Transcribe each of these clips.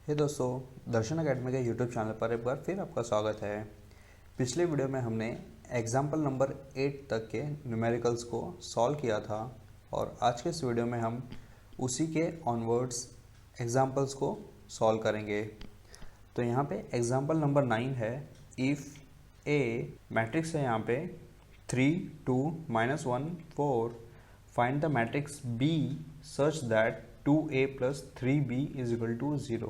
हे दोस्तों, दर्शन अकेडमी के YouTube channel पर एक बार फिर आपका स्वागत है। पिछले वीडियो में हमने एग्जाम्पल नंबर 8 तक के न्यूमेरिकल्स को सॉल्व किया था और आज के इस वीडियो में हम उसी के ऑनवर्ड्स एग्जाम्पल्स को सॉल्व करेंगे। तो यहाँ पे एग्जाम्पल नंबर 9 है। इफ़ ए मैट्रिक्स है यहाँ पे 3 2 -1 4 find the matrix B such that 2a + 3b = 0।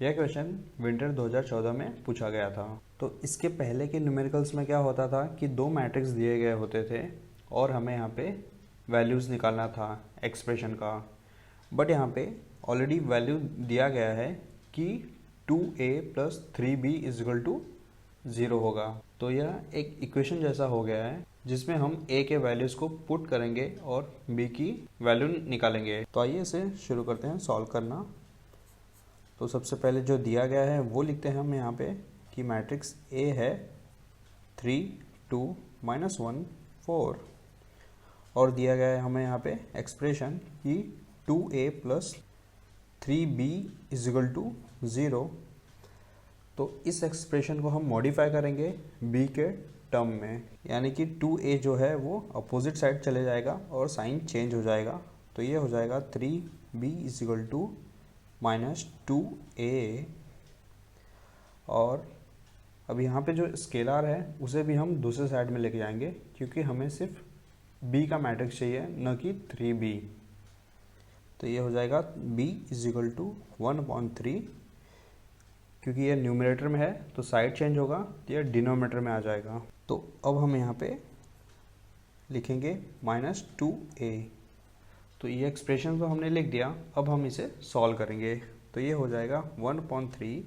यह क्वेश्चन विंटर 2014 में पूछा गया था। तो इसके पहले के न्यूमेरिकल्स में क्या होता था कि दो मैट्रिक्स दिए गए होते थे और हमें यहाँ पे वैल्यूज़ निकालना था एक्सप्रेशन का। बट यहाँ पे ऑलरेडी वैल्यू दिया गया है कि 2a + 3b = 0 होगा। तो यह एक इक्वेशन जैसा हो गया है जिसमें हम a के वैल्यूज़ को पुट करेंगे और b की वैल्यू निकालेंगे। तो आइए इसे शुरू करते हैं सॉल्व करना। तो सबसे पहले जो दिया गया है वो लिखते हैं हम यहाँ पे कि मैट्रिक्स a है 3 2 -1 4 और दिया गया है हमें यहाँ पे एक्सप्रेशन कि 2a + 3b = 0। तो इस एक्सप्रेशन को हम मॉडिफाई करेंगे b के टर्म में, यानी कि 2a जो है वो अपोजिट साइड चले जाएगा और साइन चेंज हो जाएगा। तो ये हो जाएगा 3b = -2a। और अब यहाँ पे जो स्केलर है उसे भी हम दूसरे साइड में लेके जाएंगे क्योंकि हमें सिर्फ b का मैट्रिक्स चाहिए न कि 3b। तो ये हो जाएगा b = 1/3। क्योंकि ये न्यूमरेटर में है तो साइड चेंज होगा तो ये डिनोमिनेटर में आ जाएगा। तो अब हम यहाँ पे लिखेंगे -2a। तो ये एक्सप्रेशन तो हमने लिख दिया, अब हम इसे सॉल्व करेंगे। तो ये हो जाएगा 1/3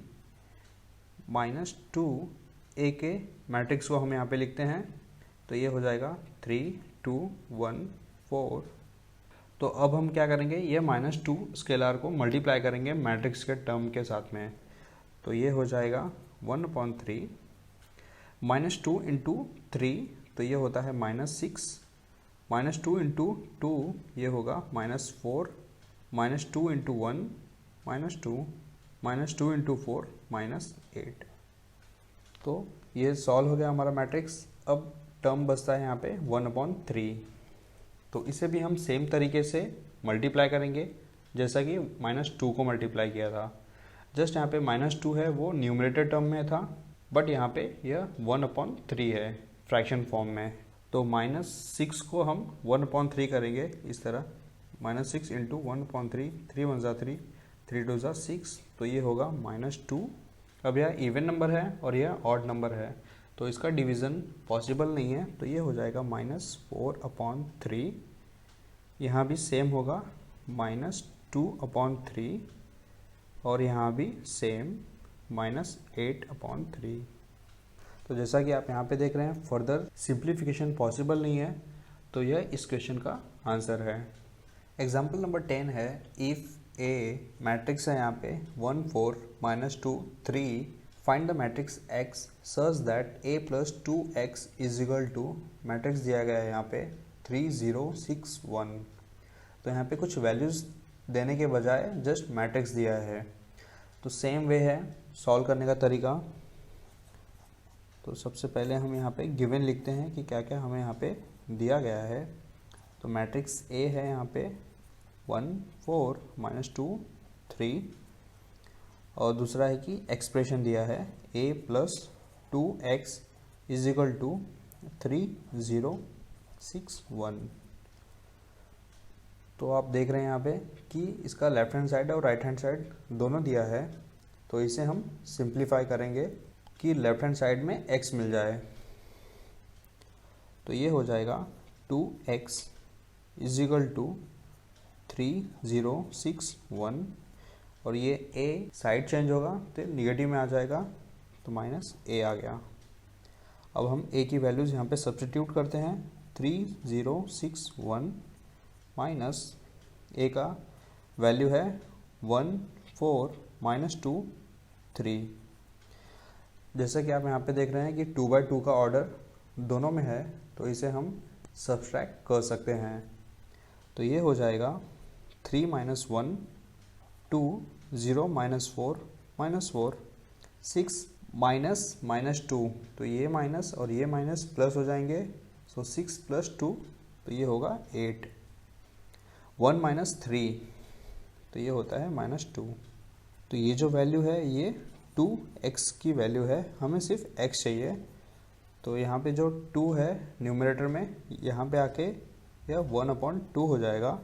-2a के मैट्रिक्स को हम यहाँ पे लिखते हैं। तो ये हो जाएगा 3 2 1 4। तो अब हम क्या करेंगे, ये -2 स्केलर को मल्टीप्लाई करेंगे मैट्रिक्स के टर्म के साथ में। तो ये हो जाएगा 1/3 -2 × 3 तो ये होता है -6 -2 × 2 ये होगा -4 -2 × 1 -2 -2 × 4 -8। तो ये सॉल्व हो गया हमारा मैट्रिक्स। अब टर्म बचता है यहाँ पे 1/3। तो इसे भी हम सेम तरीके से मल्टीप्लाई करेंगे जैसा कि -2 को मल्टीप्लाई किया था। जस्ट यहाँ पे -2 है वो न्यूमरेटर टर्म में था, बट यहाँ पे यह 1/3 है फ्रैक्शन फॉर्म में। तो -6 को हम 1/3 करेंगे इस तरह, -6 × 1/3 3 1 3 3 2 6। तो ये होगा -2। अब यह इवन नंबर है और यह ऑड नंबर है तो इसका डिवीज़न पॉसिबल नहीं है। तो ये हो जाएगा -4/3। यहाँ भी सेम होगा -2/3 और यहाँ भी सेम -8/3। तो जैसा कि आप यहाँ पे देख रहे हैं फर्दर सिंप्लीफिकेशन पॉसिबल नहीं है, तो यह इस क्वेश्चन का आंसर है। एग्जाम्पल नंबर 10 है। इफ़ ए मैट्रिक्स है यहाँ पे 1 4 -2 3 find the matrix x such that a + 2x = matrix दिया गया है यहाँ पे 3 0 6 1। तो यहाँ पे कुछ वैल्यूज़ देने के बजाय जस्ट मैट्रिक्स दिया है। तो सेम वे है सॉल्व करने का तरीका। तो सबसे पहले हम यहाँ पे गिवन लिखते हैं कि क्या क्या हमें यहाँ पे दिया गया है। तो मैट्रिक्स ए है यहाँ पे 1 4 -2 3 और दूसरा है कि एक्सप्रेशन दिया है a + 2x = 3 0 6 1। तो आप देख रहे हैं यहाँ पे कि इसका लेफ्ट हैंड साइड और राइट हैंड साइड दोनों दिया है। तो इसे हम सिंप्लीफाई करेंगे कि लेफ्ट हैंड साइड में x मिल जाए। तो ये हो जाएगा 2x = 3 0 6 1 और ये a साइड चेंज होगा तो निगेटिव में आ जाएगा तो -a आ गया। अब हम a की वैल्यूज़ यहाँ पे सब्स्टिट्यूट करते हैं। 3 0 6 1 माइनस a का वैल्यू है 1 4 -2 3। जैसा कि आप यहाँ पे देख रहे हैं कि 2/2 का ऑर्डर दोनों में है तो इसे हम सब्सट्रैक्ट कर सकते हैं। तो ये हो जाएगा 3 - 1 2 0 -4 6 -2, तो ये माइनस और ये माइनस प्लस हो जाएंगे, सो 6 + 2, तो ये होगा 8। 1 -3, तो ये होता है -2। तो ये जो वैल्यू है ये 2x की वैल्यू है, हमें सिर्फ x चाहिए। तो यहाँ पे जो 2 है न्यूमरेटर में, यहाँ पे आके यह 1/2 हो जाएगा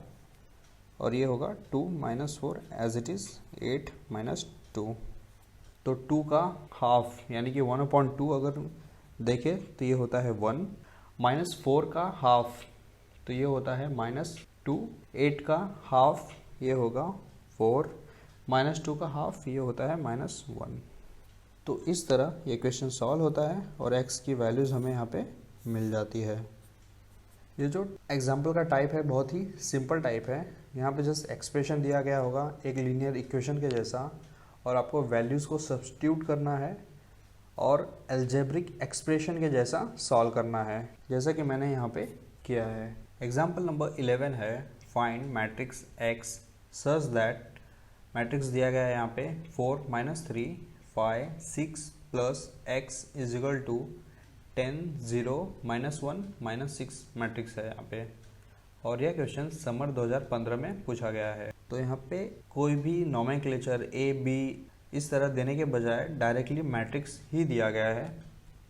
और ये होगा 2 - 4 एज इट इज़ 8 - 2। तो 2 का हाफ यानी कि 1/2 अगर देखें तो ये होता है 1, -4 का हाफ तो ये होता है -2, 8 का हाफ ये होगा 4, -2 का हाफ ये होता है -1। तो इस तरह ये क्वेश्चन सॉल्व होता है और x की वैल्यूज़ हमें यहाँ पे मिल जाती है। ये जो एग्जाम्पल का टाइप है बहुत ही सिंपल टाइप है। यहाँ पे जस्ट एक्सप्रेशन दिया गया होगा एक लीनियर इक्वेशन के जैसा, और आपको वैल्यूज़ को सब्स्टिट्यूट करना है और अलजेब्रिक एक्सप्रेशन के जैसा सॉल्व करना है, जैसा कि मैंने यहाँ पे किया है। एग्जाम्पल नंबर 11 है, find matrix x such that, matrix दिया गया है यहाँ पे 4 -3 5 6 plus x is equal to 10 0 -1 -6 matrix है यहाँ पे, और यह क्वेश्चन समर 2015 में पूछा गया है। तो यहाँ पे कोई भी नोमेनक्लेचर A B इस तरह देने के बजाय डायरेक्टली मैट्रिक्स ही दिया गया है,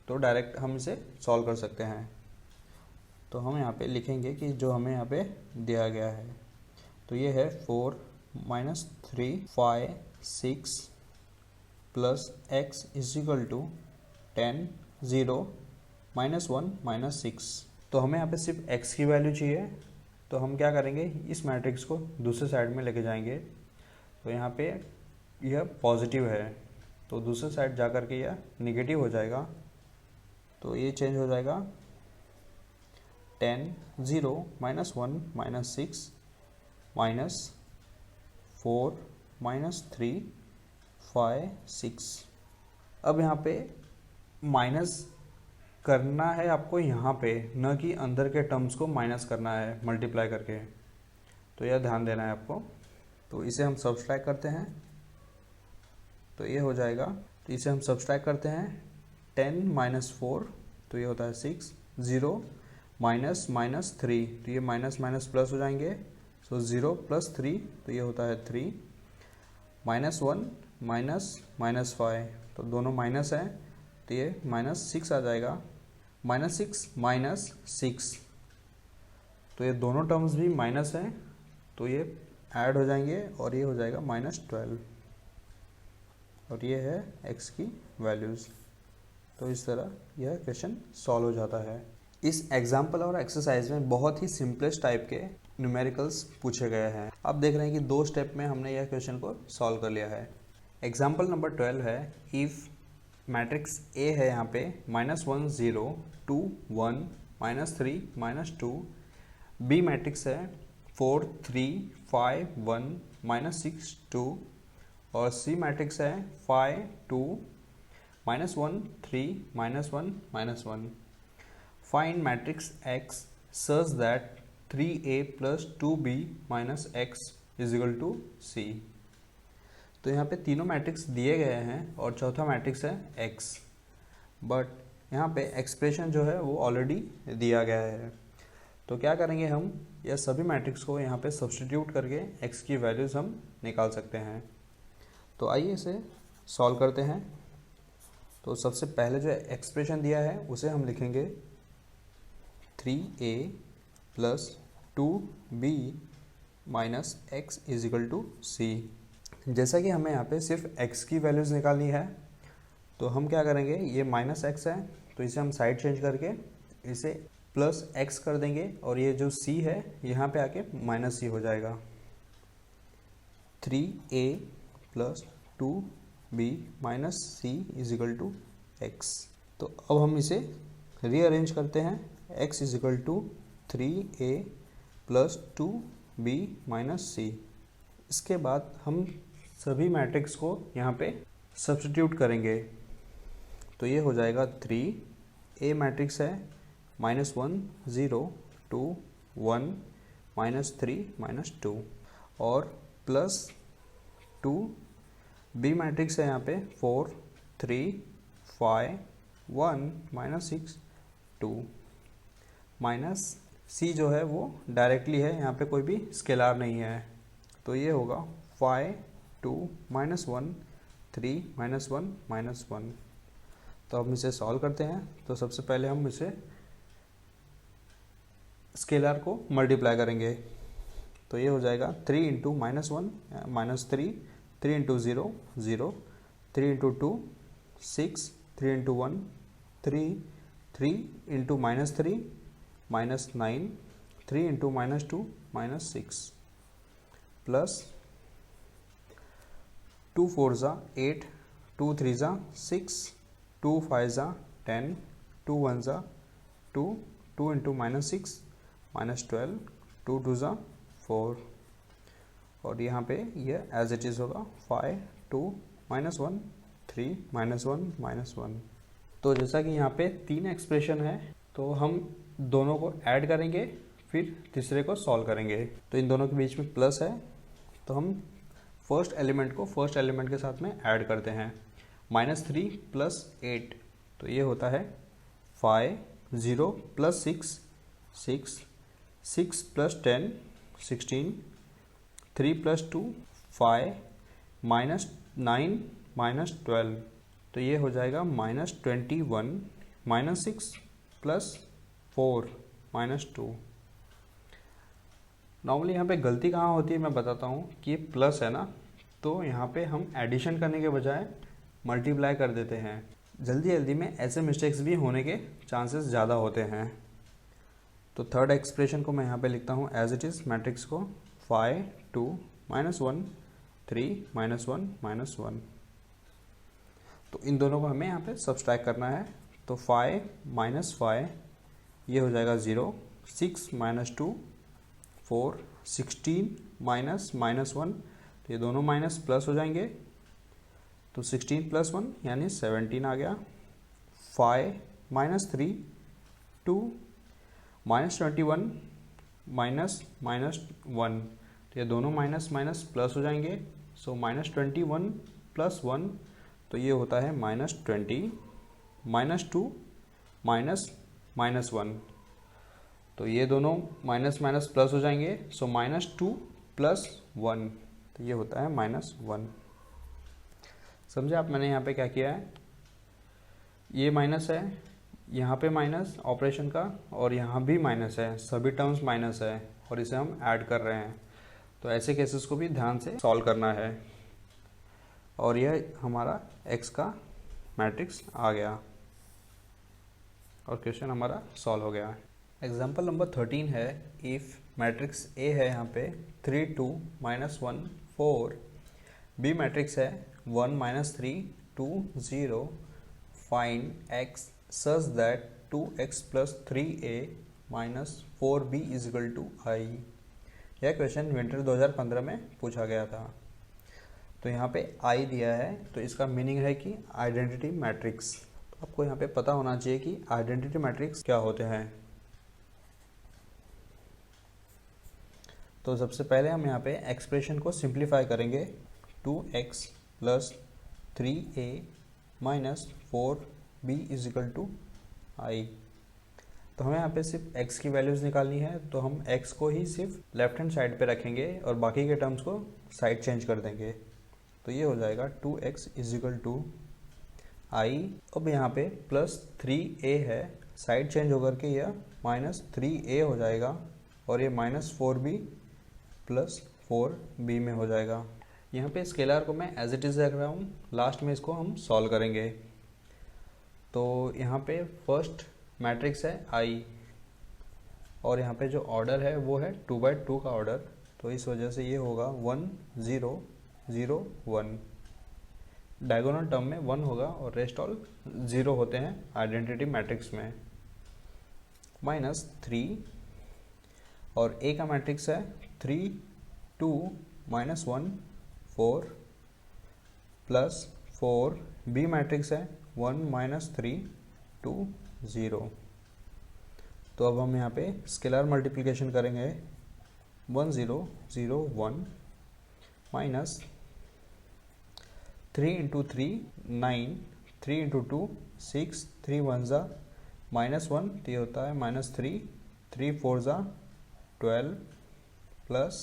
तो डायरेक्ट हम इसे सॉल्व कर सकते हैं। तो हम यहाँ पे लिखेंगे कि जो हमें यहाँ पे दिया गया है, तो ये है 4 -3 5 6 plus x is equal to 10 0 -1 -6। तो हमें यहाँ पे सिर्फ x की वैल्यू चाहिए, तो हम क्या करेंगे, इस मैट्रिक्स को दूसरे साइड में लेके जाएंगे। तो यहाँ पे यह पॉजिटिव है, तो दूसरे साइड जा कर के यह निगेटिव हो जाएगा, तो ये चेंज हो जाएगा 10 0 -1 -6 -4 -3 5 6। अब यहाँ पे माइनस करना है आपको यहाँ पे, न कि अंदर के टर्म्स को माइनस करना है मल्टीप्लाई करके, तो यह ध्यान देना है आपको। तो इसे हम सब्सट्रैक्ट करते हैं, तो ये हो जाएगा, तो इसे हम सब्सट्रैक्ट करते हैं 10 - 4, तो ये होता है 6 0 -3, तो ये माइनस माइनस प्लस हो जाएंगे, सो 0 + 3, तो ये होता है 3 -1 -5, तो दोनों माइनस है, तो ये -6 आ जाएगा, -6 -6, तो ये दोनों टर्म्स भी माइनस हैं, तो ये ऐड हो जाएंगे और ये हो जाएगा -12, और ये है x की वैल्यूज़। तो इस तरह यह क्वेश्चन सॉल्व हो जाता है। इस एग्जाम्पल और एक्सरसाइज में बहुत ही सिंपलेस्ट टाइप के न्यूमेरिकल्स पूछे गए हैं। आप देख रहे हैं कि 2 स्टेप में हमने यह क्वेश्चन को सॉल्व कर लिया है। एग्जाम्पल नंबर 12 है, इफ़ मैट्रिक्स A है यहाँ पे -1 0 2 1 -3 -2, B मैट्रिक्स है 4 3 5 1 -6 2, और C मैट्रिक्स है 5 2 -1 3 -1 -1। Find matrix X such that 3A + 2B - X is equal to C। तो यहाँ पे तीनों मैट्रिक्स दिए गए हैं और चौथा मैट्रिक्स है x, बट यहाँ पे एक्सप्रेशन जो है वो ऑलरेडी दिया गया है। तो क्या करेंगे, हम यह सभी मैट्रिक्स को यहाँ पे सब्स्टिट्यूट करके x की वैल्यूज़ हम निकाल सकते हैं। तो आइए इसे सॉल्व करते हैं। तो सबसे पहले जो एक्सप्रेशन दिया है उसे हम लिखेंगे 3a + 2b - x is equal to c। जैसा कि हमें यहाँ पे सिर्फ x की वैल्यूज़ निकालनी है, तो हम क्या करेंगे, ये -x है तो इसे हम साइड चेंज करके इसे +x कर देंगे, और ये जो c है यहाँ पे आके -c हो जाएगा। 3a + 2b - c is equal to x। तो अब हम इसे रीअरेंज करते हैं, x is equal to 3a + 2b - c। इसके बाद हम सभी मैट्रिक्स को यहाँ पे सब्स्टिट्यूट करेंगे, तो ये हो जाएगा 3, A मैट्रिक्स है -1 0 2 1 -3 -2, और +2 बी मैट्रिक्स है यहाँ पे 4 3 5 1 -6 2 माइनस सी जो है वो डायरेक्टली है, यहाँ पे कोई भी स्केलार नहीं है, तो ये होगा 5 2 -1 3 -1 -1। तो हम इसे सॉल्व करते हैं। तो सबसे पहले हम इसे स्केलर को मल्टीप्लाई करेंगे, तो ये हो जाएगा 3 into -1 -3 3 into 0 0 3 into 2 6 3 into 1 3 3 into -3 -9 3 into -2 -6 plus 2 4 ज़ा 8 2 3 ज़ा 6 2 5 ज़ा 10 2 1 ज़ा 2 2 इंटू -6 -12 2 2 ज़ा 4 और यहाँ पे ये एज इट इज़ होगा 5 2 -1 3 -1 -1। तो जैसा कि यहाँ पे 3 एक्सप्रेशन है, तो हम दोनों को ऐड करेंगे फिर तीसरे को सॉल्व करेंगे। तो इन दोनों के बीच में प्लस है, तो हम फर्स्ट एलिमेंट को फर्स्ट एलिमेंट के साथ में ऐड करते हैं। -3 + 8, तो ये होता है 5 0 + 6 6 6 + 10 16 3 + 2 5 -9 -12, तो ये हो जाएगा -21 -6 + 4 -2। नॉर्मली यहाँ पे गलती कहाँ होती है मैं बताता हूँ कि ये प्लस है ना, तो यहाँ पे हम एडिशन करने के बजाय मल्टीप्लाई कर देते हैं। जल्दी जल्दी में ऐसे मिस्टेक्स भी होने के चांसेस ज़्यादा होते हैं। तो थर्ड एक्सप्रेशन को मैं यहाँ पे लिखता हूँ एज इट इज़ मैट्रिक्स को 5 2 -1 3 -1 -1। तो इन दोनों को हमें यहाँ पे सब्सट्रैक्ट करना है। तो 5 -5 ये हो जाएगा 0 6 -2 4 16 -1, तो ये दोनों माइनस प्लस हो जाएंगे, तो 16 + 1 यानी 17 आ गया। 5 -3 2 -21 -1, तो ये दोनों माइनस माइनस प्लस हो जाएंगे, सो -21 + 1, तो ये होता है -20 -2 -1, तो ये दोनों माइनस माइनस प्लस हो जाएंगे, सो -2 + 1, तो ये होता है -1। समझे आप मैंने यहाँ पे क्या किया है, ये माइनस है, यहाँ पे माइनस ऑपरेशन का, और यहाँ भी माइनस है, सभी टर्म्स माइनस है और इसे हम ऐड कर रहे हैं। तो ऐसे केसेस को भी ध्यान से सॉल्व करना है। और यह हमारा x का मैट्रिक्स आ गया और क्वेश्चन हमारा सॉल्व हो गया। एग्जाम्पल नंबर 13 है, इफ़ मैट्रिक्स A है यहाँ पे 3 2 -1 4, B मैट्रिक्स है 1 -3 2 0, find x such that 2x + 3a - 4b = I। यह क्वेश्चन विंटर 2015 में पूछा गया था। तो यहाँ पे I दिया है, तो इसका मीनिंग है कि आइडेंटिटी मैट्रिक्स। तो आपको यहाँ पे पता होना चाहिए कि आइडेंटिटी मैट्रिक्स क्या होते हैं। तो सबसे पहले हम यहाँ पे एक्सप्रेशन को सिंप्लीफाई करेंगे। 2x + 3a - 4b = I। तो हमें यहाँ पे सिर्फ x की वैल्यूज़ निकालनी है, तो हम x को ही सिर्फ लेफ्ट हैंड साइड पे रखेंगे और बाकी के टर्म्स को साइड चेंज कर देंगे। तो ये हो जाएगा 2x = I। अब यहाँ पे +3a है, साइड चेंज होकर के यह -3a हो जाएगा और ये -4b + 4b में हो जाएगा। यहाँ पे स्केलर को मैं एज इट इज़ रख रहा हूँ, लास्ट में इसको हम सॉल्व करेंगे। तो यहाँ पे फर्स्ट मैट्रिक्स है I और यहाँ पे जो ऑर्डर है वो है 2/2 का ऑर्डर, तो इस वजह से ये होगा 1 0 0 1। डायगोनल टर्म में 1 होगा और रेस्ट ऑल 0 होते हैं आइडेंटिटी मैट्रिक्स में। -3 और A का मैट्रिक्स है 3 2 -1 4 + 4। B मैट्रिक्स है 1 -3 2 0। तो अब हम यहाँ पे स्केलर मल्टीप्लिकेशन करेंगे। 1 0 0 1 - 3 इंटू 3 9, 3 इंटू 2 6, 3 वन ज़ा -1, तो ये होता है -3, 3 4 ज़ा 12 प्लस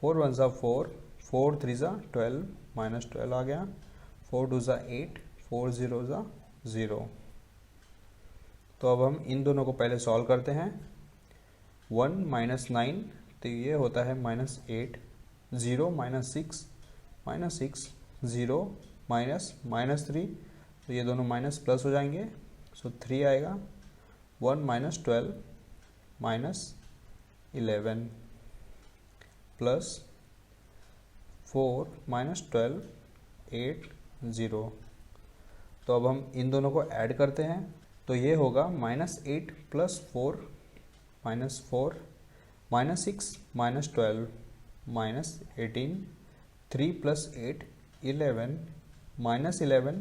4 वन ज़ा 4, 4 3 ज़ा 12, -12 आ गया, 4 2 ज़ा 8, 4 0 ज़ा 0। तो अब हम इन दोनों को पहले सॉल्व करते हैं। 1 -9, तो ये होता है -8, 0 -6, -6, 0 -3, तो ये दोनों माइनस प्लस हो जाएंगे, सो 3 आएगा। 1 -12 -11 प्लस 4 -12 8 0। तो अब हम इन दोनों को ऐड करते हैं, तो ये होगा -8 प्लस 4 -4 -6 -12 -18, 3 प्लस 8 11 -11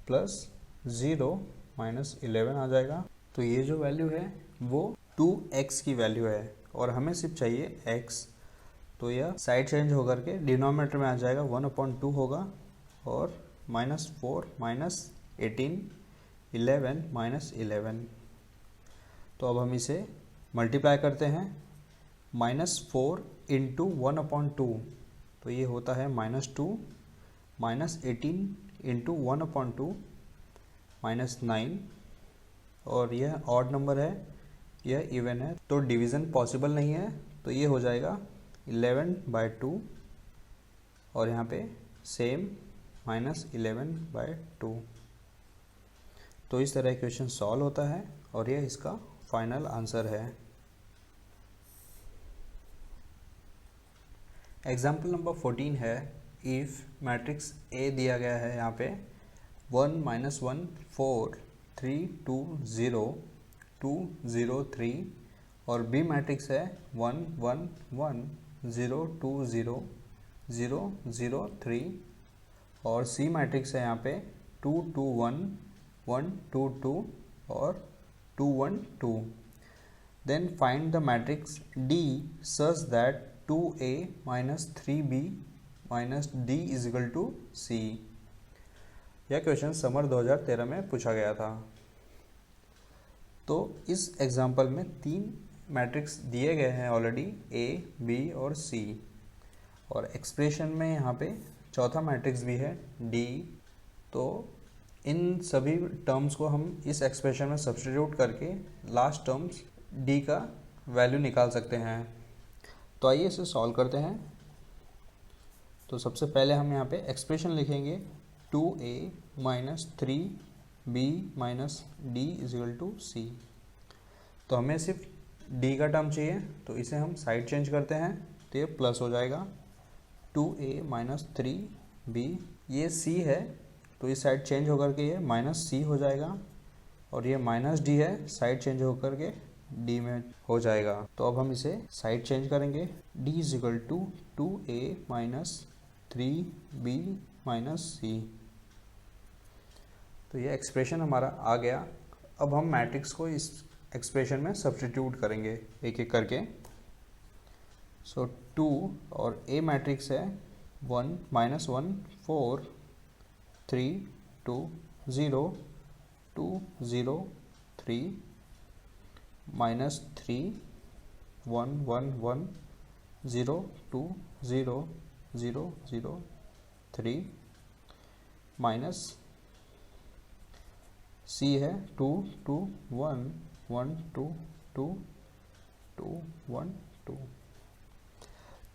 प्लस 0 -11 आ जाएगा। तो ये जो वैल्यू है वो 2x की वैल्यू है और हमें सिर्फ चाहिए x। तो यह साइड चेंज होकर के डिनोमिनेटर में आ जाएगा, 1/2 होगा और -4 -18 11 -11। तो अब हम इसे मल्टीप्लाई करते हैं, -4 इंटू 1/2, तो ये होता है -2, -18 इंटू 1/2 -9, और यह ऑड नंबर है, यह इवन है, तो डिवीज़न पॉसिबल नहीं है, तो ये हो जाएगा 11/2 और यहाँ पे सेम -11/2। तो इस तरह क्वेश्चन सॉल्व होता है और यह इसका फाइनल आंसर है। एग्जाम्पल नंबर 14 है, इफ़ मैट्रिक्स ए दिया गया है यहाँ पे 1 -1 4 3 2 0 2 0 3, और बी मैट्रिक्स है 1 1 1 0 2 0 0 0 3, और सी मैट्रिक्स है यहाँ पे 2 2 1 1 2 2 और 2 1 2। Then find the matrix D such that 2a - 3b - d = c। यह क्वेश्चन समर 2013 में पूछा गया था। तो इस एग्जाम्पल में 3 मैट्रिक्स दिए गए हैं ऑलरेडी, a, b और c, और एक्सप्रेशन में यहाँ पे चौथा मैट्रिक्स भी है d। तो इन सभी टर्म्स को हम इस एक्सप्रेशन में सब्स्टिट्यूट करके लास्ट टर्म्स d का वैल्यू निकाल सकते हैं। तो आइए इसे सॉल्व करते हैं। तो सबसे पहले हम यहाँ पे एक्सप्रेशन लिखेंगे 2a - 3b - d = c। तो हमें सिर्फ d का टर्म चाहिए, तो इसे हम साइड चेंज करते हैं, तो ये प्लस हो जाएगा। 2a - 3b, ये c है, तो इस साइड चेंज होकर के ये -c हो जाएगा, और ये -d है, साइड चेंज होकर के d में हो जाएगा। तो अब हम इसे साइड चेंज करेंगे, d = 2a - 3b - c। तो ये एक्सप्रेशन हमारा आ गया। अब हम मैट्रिक्स को इस एक्सप्रेशन में सब्स्टिट्यूट करेंगे एक एक करके। सो 2 और a मैट्रिक्स है 1 -1 4 3 2 0 2 0 3 -3 1 1 1 0 2 0 0 0 3 माइनस c है 2 2 1 1 2 2 2 1 2।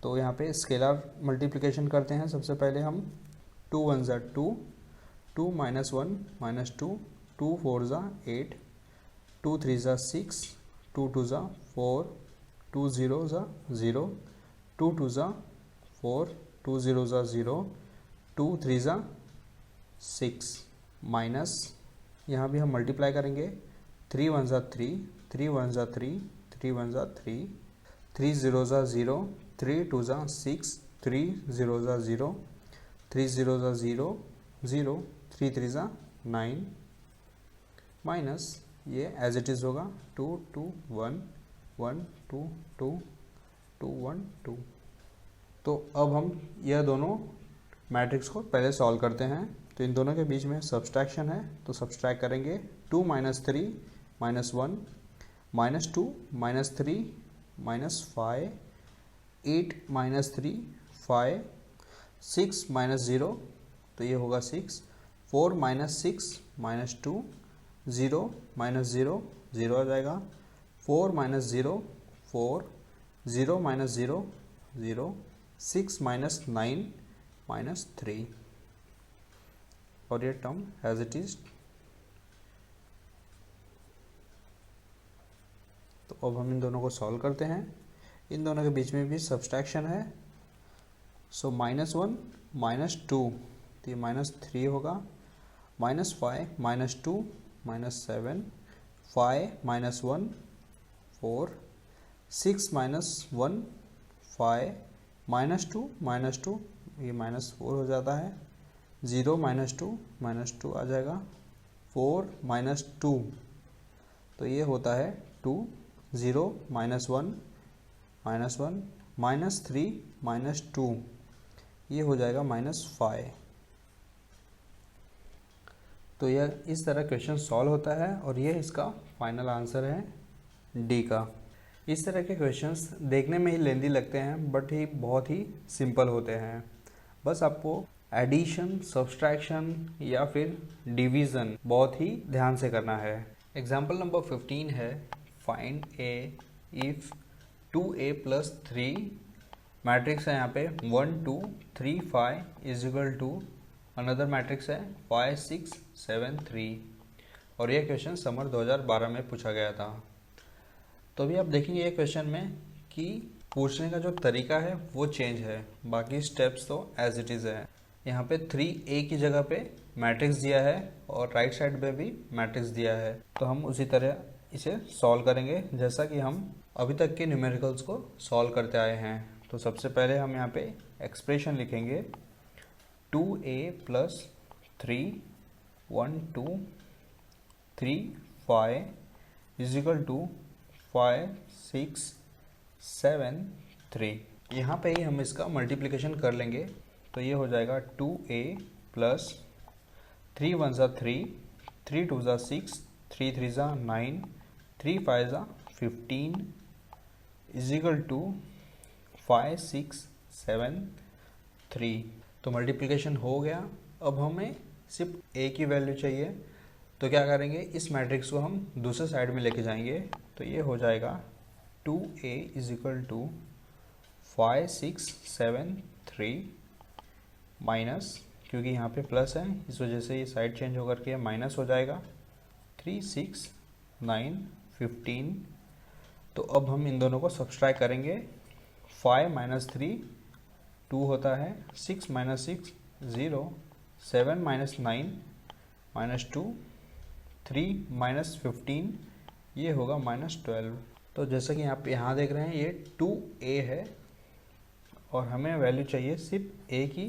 तो यहाँ पे स्केलर मल्टीप्लिकेशन करते हैं। सबसे पहले हम 2 1 ज़ा 2, 2 -1 -2, 2 4 ज़ा 8, 2 3 ज़ा 6, 2 2 ज़ा 4, 2 0 ज़ा 0, 2 2 ज़ा 4, 2 0 ज़ा 0, 2 3 ज़ा 6 माइनस, यहाँ भी हम मल्टीप्लाई करेंगे 3 1 ज़ा 3, 3 1 ज़ा 3, 3 1 ज़ा 3, 3 0 ज़ा 0, 3 2 ज़ा 6, 3 0 ज़ा 0, 3 0 ज़ा 0 0, 3 3 ज़ा 9 माइनस ये एज इट इज़ होगा 2 2 1 1 2 2 2 1 2। तो अब हम यह दोनों मैट्रिक्स को पहले सॉल्व करते हैं। तो इन दोनों के बीच में सब्सट्रैक्शन है, तो सब्सट्रैक्ट करेंगे। 2 - 3 - 1 -2 - 3 -5 8 - 3 5 6 - 0, तो ये होगा 6। 4 - 6 - 2 0 - 0 0 आ जाएगा। 4 - 0 4 0 - 0 0 6 - 9 -3, और ये टर्म एज इट इज। तो अब हम इन दोनों को सॉल्व करते हैं। इन दोनों के बीच में भी सब्सट्रैक्शन है, सो -1 -2, तो ये -3 होगा। -5 - 2 -7 5 - 1 4 6 - 1 5 -2 -2, ये -4 हो जाता है। 0 - 2 -2 आ जाएगा। 4 - 2, तो ये होता है 2। 0 - 1 -1 -3 -2, ये हो जाएगा -5। तो यह इस तरह क्वेश्चन सॉल्व होता है, और ये इसका फाइनल आंसर है डी का। इस तरह के क्वेश्चंस देखने में ही लेंदी लगते हैं, बट ही बहुत ही सिंपल होते हैं। बस आपको एडिशन, सब्सट्रैक्शन या फिर डिवीज़न बहुत ही ध्यान से करना है। एग्जाम्पल नंबर 15 है, find A if 2a + 3 matrix है यहाँ पे 1 2 3 5 is equal to another matrix है 5 6 7 3, और यह क्वेश्चन समर 2012 में पूछा गया था। तो अभी आप देखेंगे ये क्वेश्चन में कि पूछने का जो तरीका है वो चेंज है, बाकी स्टेप्स तो एज इट इज़ है। यहाँ पे 3a की जगह पे मैट्रिक्स दिया है और राइट साइड पे भी मैट्रिक्स दिया है, तो हम उसी तरह इसे सॉल्व करेंगे जैसा कि हम अभी तक के न्यूमेरिकल्स को सॉल्व करते आए हैं। तो सबसे पहले हम यहाँ पे एक्सप्रेशन लिखेंगे 2a + 3 1 2 3 5 इज इक्वल टू 5 6 7 3। यहाँ पे ही हम इसका मल्टीप्लिकेशन कर लेंगे, तो ये हो जाएगा 2a + 3 1 ज़ा 3 3 2 ज़ा 6 3 3 ज़ा 9 3 5 ज़ा 15 इज इक्वल टू 5 6 7 3। तो मल्टीप्लिकेशन हो गया। अब हमें सिर्फ a की वैल्यू चाहिए, तो क्या करेंगे, इस मैट्रिक्स को हम दूसरे साइड में लेके जाएंगे। तो ये हो जाएगा 2a is equal to 5 6 7 3 minus, क्योंकि यहाँ पे प्लस है इस वजह से ये साइड चेंज होकर के माइनस हो जाएगा 3 6 9 15। तो अब हम इन दोनों को सब्सट्रैक्ट करेंगे। 5 - 3 2 होता है, 6 - 6 0 7 - 9 -2 3 - 15, ये होगा -12। तो जैसा कि आप यहाँ देख रहे हैं ये 2a है और हमें वैल्यू चाहिए सिर्फ a की,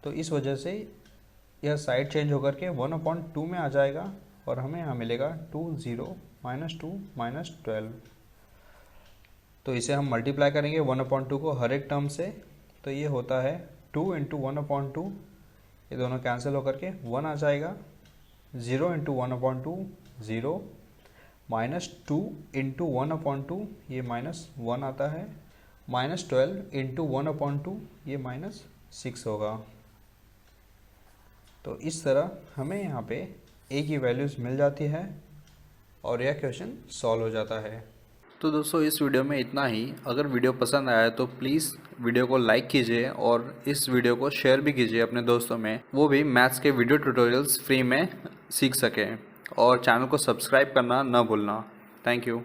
तो इस वजह से यह साइड चेंज होकर के 1/2 में आ जाएगा और हमें यहाँ मिलेगा 2 0 -2 -12। तो इसे हम मल्टीप्लाई करेंगे 1/2 को हर एक टर्म से, तो ये होता है 2 × 1/2, ये दोनों कैंसिल होकर के 1 आ जाएगा। 0 × 1/2 0 -2 × 1/2, ये -1 आता है। -12 × 1/2, ये -6 होगा। तो इस तरह हमें यहाँ पे a की वैल्यूज़ मिल जाती है और यह क्वेश्चन सॉल्व हो जाता है। तो दोस्तों इस वीडियो में इतना ही। अगर वीडियो पसंद आया तो प्लीज़ वीडियो को लाइक कीजिए और इस वीडियो को शेयर भी कीजिए अपने दोस्तों में, वो भी मैथ्स के वीडियो ट्यूटोरियल्स फ्री में सीख सकें, और चैनल को सब्सक्राइब करना ना भूलना। Thank you.